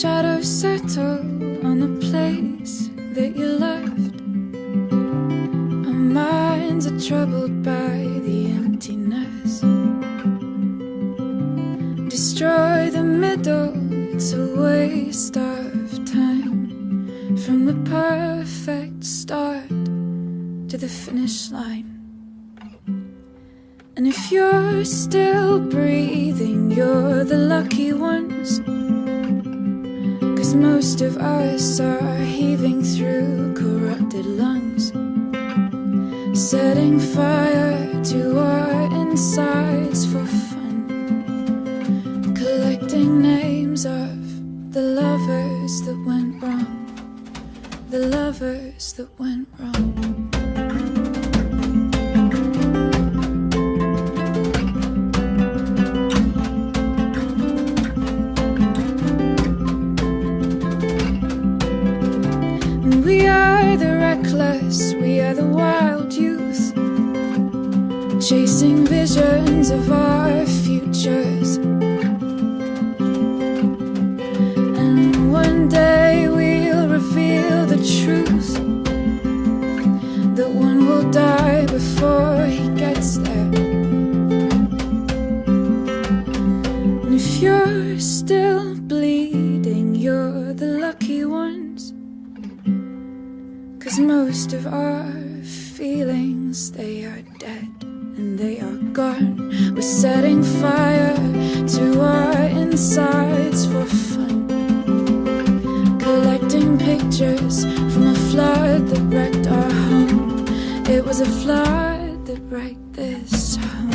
Shadows settle on the place that you left. Our minds are troubled by the emptiness. Destroy the middle, it's a waste of time. From the perfect start to the finish line. And if you're still breathing, you're the lucky ones. 'Cause most of us are heaving through corrupted lungs, setting fire to our insides for fun, collecting names of the lovers that went wrong, the lovers that went wrong. We are the reckless, we are the wild youth, chasing visions of our futures. And one day we'll reveal the truth, that one will die before he gets there. And if you're still bleeding, you're the lucky ones. 'Cause most of our feelings, they are dead and they are gone. We're setting fire to our insides for fun, collecting pictures from a flood that wrecked our home. It was a flood that wrecked this home.